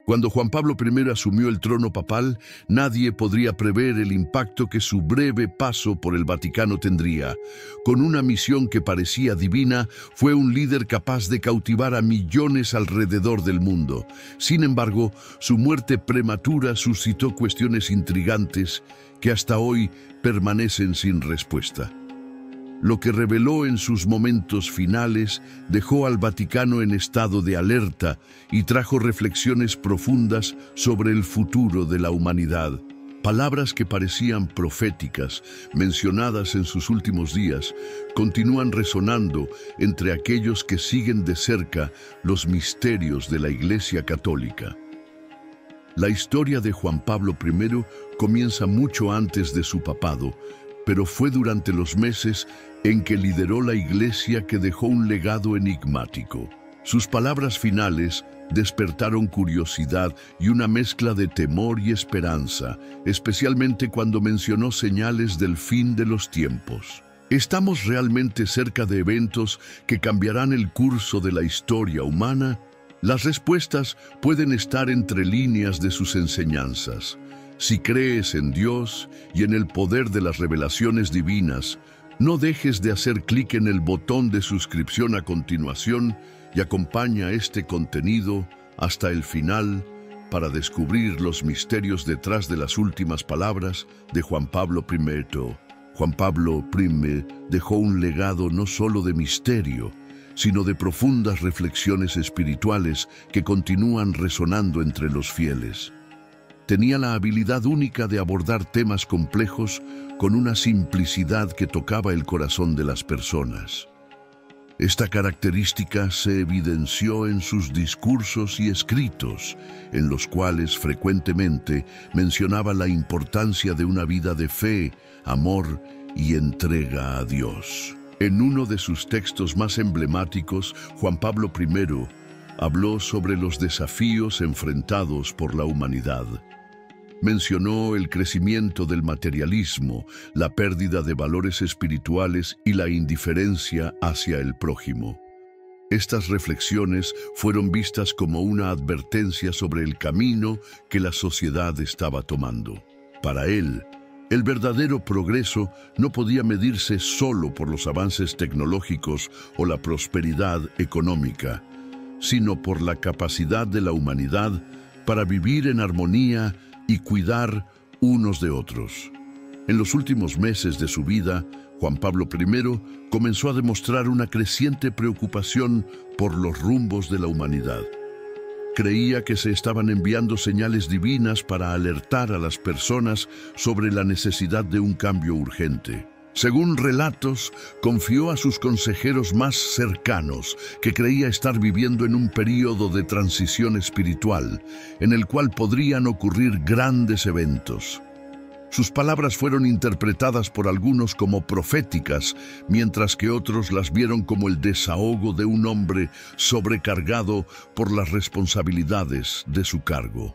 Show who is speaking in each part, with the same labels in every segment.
Speaker 1: Cuando Juan Pablo I asumió el trono papal, nadie podría prever el impacto que su breve paso por el Vaticano tendría. Con una misión que parecía divina, fue un líder capaz de cautivar a millones alrededor del mundo. Sin embargo, su muerte prematura suscitó cuestiones intrigantes que hasta hoy permanecen sin respuesta. Lo que reveló en sus momentos finales dejó al Vaticano en estado de alerta y trajo reflexiones profundas sobre el futuro de la humanidad. Palabras que parecían proféticas, mencionadas en sus últimos días, continúan resonando entre aquellos que siguen de cerca los misterios de la Iglesia Católica. La historia de Juan Pablo I comienza mucho antes de su papado, pero fue durante los meses en que lideró la Iglesia que dejó un legado enigmático. Sus palabras finales despertaron curiosidad y una mezcla de temor y esperanza, especialmente cuando mencionó señales del fin de los tiempos. ¿Estamos realmente cerca de eventos que cambiarán el curso de la historia humana? Las respuestas pueden estar entre líneas de sus enseñanzas. Si crees en Dios y en el poder de las revelaciones divinas, no dejes de hacer clic en el botón de suscripción a continuación y acompaña este contenido hasta el final para descubrir los misterios detrás de las últimas palabras de Juan Pablo I. Juan Pablo I dejó un legado no solo de misterio, sino de profundas reflexiones espirituales que continúan resonando entre los fieles. Tenía la habilidad única de abordar temas complejos con una simplicidad que tocaba el corazón de las personas. Esta característica se evidenció en sus discursos y escritos, en los cuales frecuentemente mencionaba la importancia de una vida de fe, amor y entrega a Dios. En uno de sus textos más emblemáticos, Juan Pablo I habló sobre los desafíos enfrentados por la humanidad. Mencionó el crecimiento del materialismo, la pérdida de valores espirituales y la indiferencia hacia el prójimo. Estas reflexiones fueron vistas como una advertencia sobre el camino que la sociedad estaba tomando. Para él, el verdadero progreso no podía medirse solo por los avances tecnológicos o la prosperidad económica, sino por la capacidad de la humanidad para vivir en armonía y cuidar unos de otros. En los últimos meses de su vida, Juan Pablo I comenzó a demostrar una creciente preocupación por los rumbos de la humanidad. Creía que se estaban enviando señales divinas para alertar a las personas sobre la necesidad de un cambio urgente. Según relatos, confió a sus consejeros más cercanos que creía estar viviendo en un período de transición espiritual, en el cual podrían ocurrir grandes eventos. Sus palabras fueron interpretadas por algunos como proféticas, mientras que otros las vieron como el desahogo de un hombre sobrecargado por las responsabilidades de su cargo.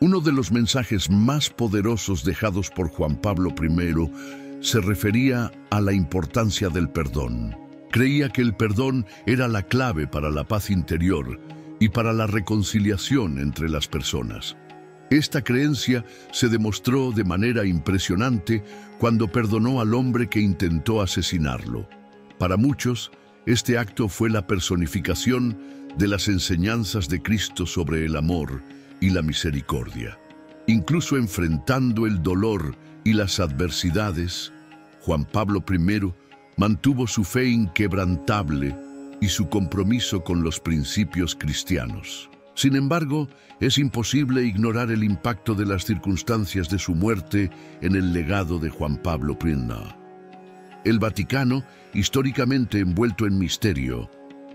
Speaker 1: Uno de los mensajes más poderosos dejados por Juan Pablo I se refería a la importancia del perdón. Creía que el perdón era la clave para la paz interior y para la reconciliación entre las personas. Esta creencia se demostró de manera impresionante cuando perdonó al hombre que intentó asesinarlo. Para muchos, este acto fue la personificación de las enseñanzas de Cristo sobre el amor y la misericordia. Incluso enfrentando el dolor y las adversidades, Juan Pablo I mantuvo su fe inquebrantable y su compromiso con los principios cristianos. Sin embargo, es imposible ignorar el impacto de las circunstancias de su muerte en el legado de Juan Pablo I. El Vaticano, históricamente envuelto en misterio,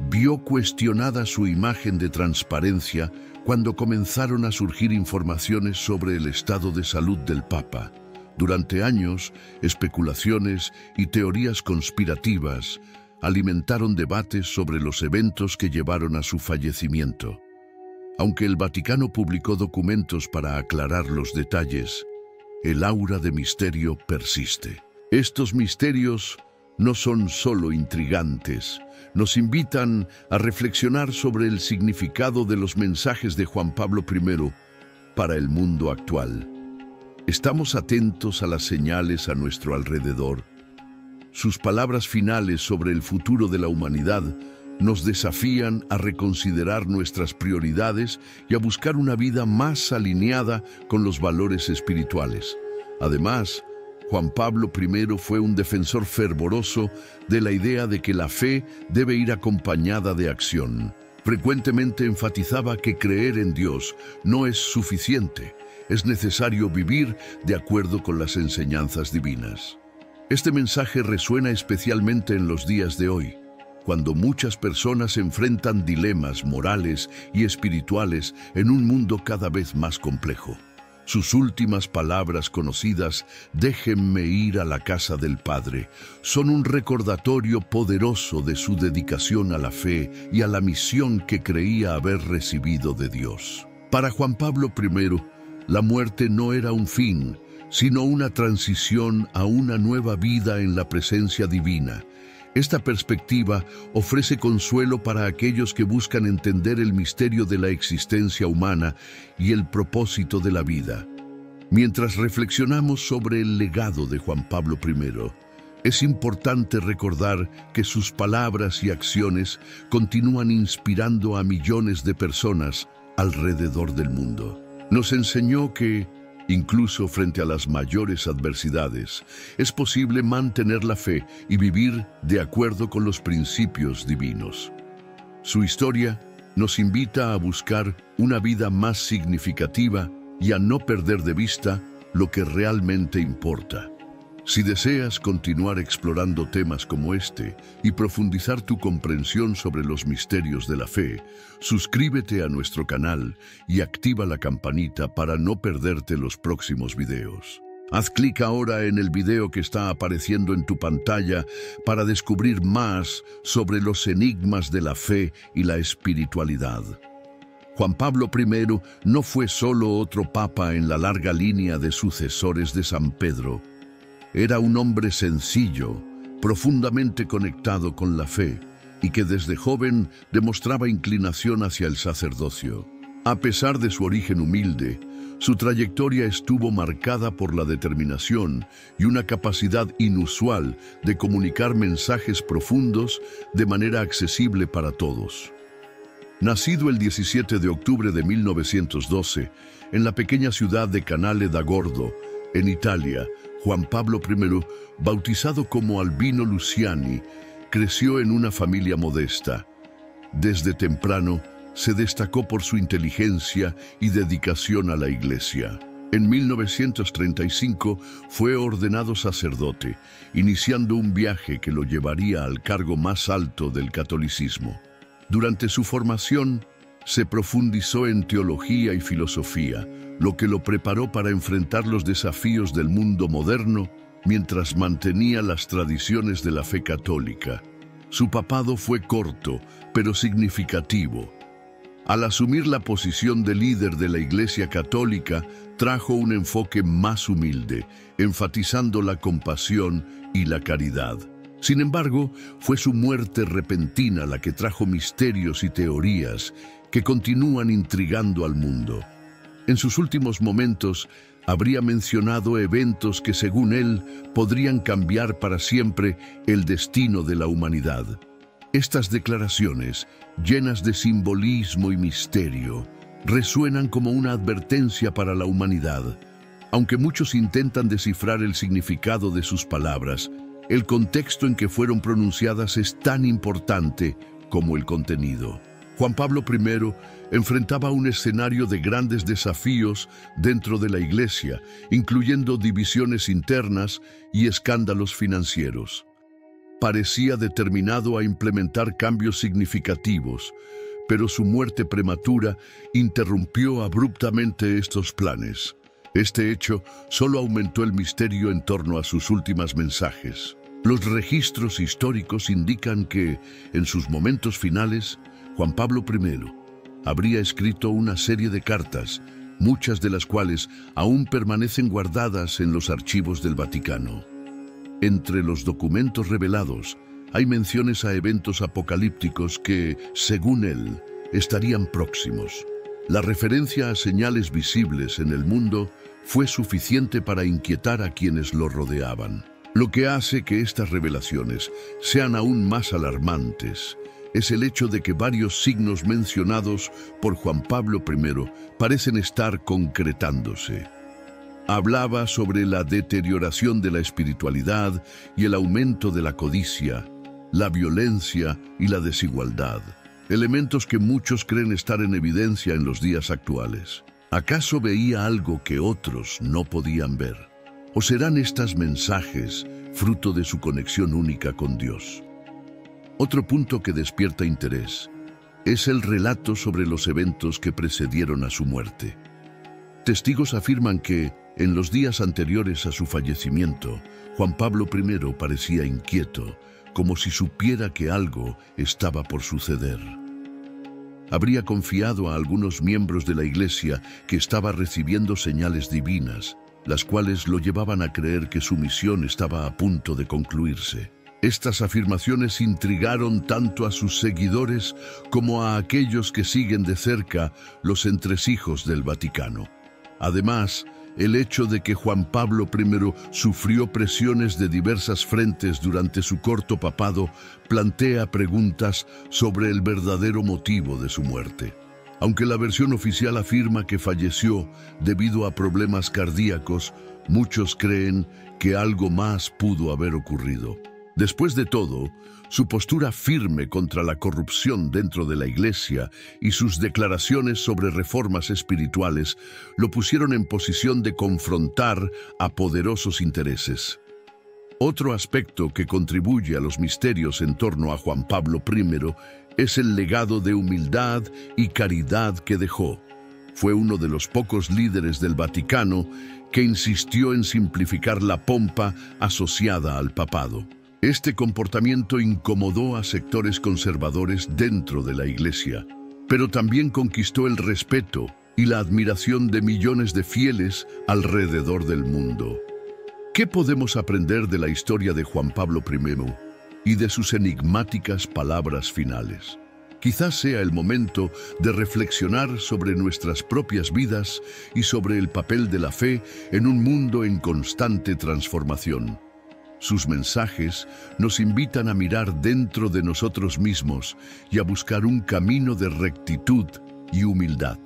Speaker 1: vio cuestionada su imagen de transparencia cuando comenzaron a surgir informaciones sobre el estado de salud del Papa. Durante años, especulaciones y teorías conspirativas alimentaron debates sobre los eventos que llevaron a su fallecimiento. Aunque el Vaticano publicó documentos para aclarar los detalles, el aura de misterio persiste. Estos misterios no son solo intrigantes, nos invitan a reflexionar sobre el significado de los mensajes de Juan Pablo I para el mundo actual. Estamos atentos a las señales a nuestro alrededor. Sus palabras finales sobre el futuro de la humanidad nos desafían a reconsiderar nuestras prioridades y a buscar una vida más alineada con los valores espirituales. Además, Juan Pablo I fue un defensor fervoroso de la idea de que la fe debe ir acompañada de acción. Frecuentemente enfatizaba que creer en Dios no es suficiente, es necesario vivir de acuerdo con las enseñanzas divinas. Este mensaje resuena especialmente en los días de hoy, cuando muchas personas enfrentan dilemas morales y espirituales en un mundo cada vez más complejo. Sus últimas palabras conocidas, "Déjenme ir a la casa del Padre", son un recordatorio poderoso de su dedicación a la fe y a la misión que creía haber recibido de Dios. Para Juan Pablo I, la muerte no era un fin, sino una transición a una nueva vida en la presencia divina. Esta perspectiva ofrece consuelo para aquellos que buscan entender el misterio de la existencia humana y el propósito de la vida. Mientras reflexionamos sobre el legado de Juan Pablo I, es importante recordar que sus palabras y acciones continúan inspirando a millones de personas alrededor del mundo. Nos enseñó que, incluso frente a las mayores adversidades, es posible mantener la fe y vivir de acuerdo con los principios divinos. Su historia nos invita a buscar una vida más significativa y a no perder de vista lo que realmente importa. Si deseas continuar explorando temas como este y profundizar tu comprensión sobre los misterios de la fe, suscríbete a nuestro canal y activa la campanita para no perderte los próximos videos. Haz clic ahora en el video que está apareciendo en tu pantalla para descubrir más sobre los enigmas de la fe y la espiritualidad. Juan Pablo I no fue solo otro papa en la larga línea de sucesores de San Pedro. Era un hombre sencillo, profundamente conectado con la fe, y que desde joven demostraba inclinación hacia el sacerdocio. A pesar de su origen humilde, su trayectoria estuvo marcada por la determinación y una capacidad inusual de comunicar mensajes profundos de manera accesible para todos. Nacido el 17 de octubre de 1912, en la pequeña ciudad de Canale d'Agordo, en Italia, Juan Pablo I, bautizado como Albino Luciani, creció en una familia modesta. Desde temprano, se destacó por su inteligencia y dedicación a la Iglesia. En 1935 fue ordenado sacerdote, iniciando un viaje que lo llevaría al cargo más alto del catolicismo. Durante su formación, se profundizó en teología y filosofía, lo que lo preparó para enfrentar los desafíos del mundo moderno mientras mantenía las tradiciones de la fe católica. Su papado fue corto, pero significativo. Al asumir la posición de líder de la Iglesia Católica, trajo un enfoque más humilde, enfatizando la compasión y la caridad. Sin embargo, fue su muerte repentina la que trajo misterios y teorías que continúan intrigando al mundo. En sus últimos momentos, habría mencionado eventos que, según él, podrían cambiar para siempre el destino de la humanidad. Estas declaraciones, llenas de simbolismo y misterio, resuenan como una advertencia para la humanidad. Aunque muchos intentan descifrar el significado de sus palabras, el contexto en que fueron pronunciadas es tan importante como el contenido. Juan Pablo I enfrentaba un escenario de grandes desafíos dentro de la Iglesia, incluyendo divisiones internas y escándalos financieros. Parecía determinado a implementar cambios significativos, pero su muerte prematura interrumpió abruptamente estos planes. Este hecho solo aumentó el misterio en torno a sus últimos mensajes. Los registros históricos indican que, en sus momentos finales, Juan Pablo I habría escrito una serie de cartas, muchas de las cuales aún permanecen guardadas en los archivos del Vaticano. Entre los documentos revelados hay menciones a eventos apocalípticos que, según él, estarían próximos. La referencia a señales visibles en el mundo fue suficiente para inquietar a quienes lo rodeaban. Lo que hace que estas revelaciones sean aún más alarmantes es el hecho de que varios signos mencionados por Juan Pablo I parecen estar concretándose. Hablaba sobre la deterioración de la espiritualidad y el aumento de la codicia, la violencia y la desigualdad, elementos que muchos creen estar en evidencia en los días actuales. ¿Acaso veía algo que otros no podían ver? ¿O serán estos mensajes fruto de su conexión única con Dios? Otro punto que despierta interés es el relato sobre los eventos que precedieron a su muerte. Testigos afirman que, en los días anteriores a su fallecimiento, Juan Pablo I parecía inquieto, como si supiera que algo estaba por suceder. Habría confiado a algunos miembros de la Iglesia que estaba recibiendo señales divinas, las cuales lo llevaban a creer que su misión estaba a punto de concluirse. Estas afirmaciones intrigaron tanto a sus seguidores como a aquellos que siguen de cerca los entresijos del Vaticano. Además, el hecho de que Juan Pablo I sufrió presiones de diversas frentes durante su corto papado plantea preguntas sobre el verdadero motivo de su muerte. Aunque la versión oficial afirma que falleció debido a problemas cardíacos, muchos creen que algo más pudo haber ocurrido. Después de todo, su postura firme contra la corrupción dentro de la Iglesia y sus declaraciones sobre reformas espirituales lo pusieron en posición de confrontar a poderosos intereses. Otro aspecto que contribuye a los misterios en torno a Juan Pablo I es el legado de humildad y caridad que dejó. Fue uno de los pocos líderes del Vaticano que insistió en simplificar la pompa asociada al papado. Este comportamiento incomodó a sectores conservadores dentro de la Iglesia, pero también conquistó el respeto y la admiración de millones de fieles alrededor del mundo. ¿Qué podemos aprender de la historia de Juan Pablo I y de sus enigmáticas palabras finales? Quizás sea el momento de reflexionar sobre nuestras propias vidas y sobre el papel de la fe en un mundo en constante transformación. Sus mensajes nos invitan a mirar dentro de nosotros mismos y a buscar un camino de rectitud y humildad.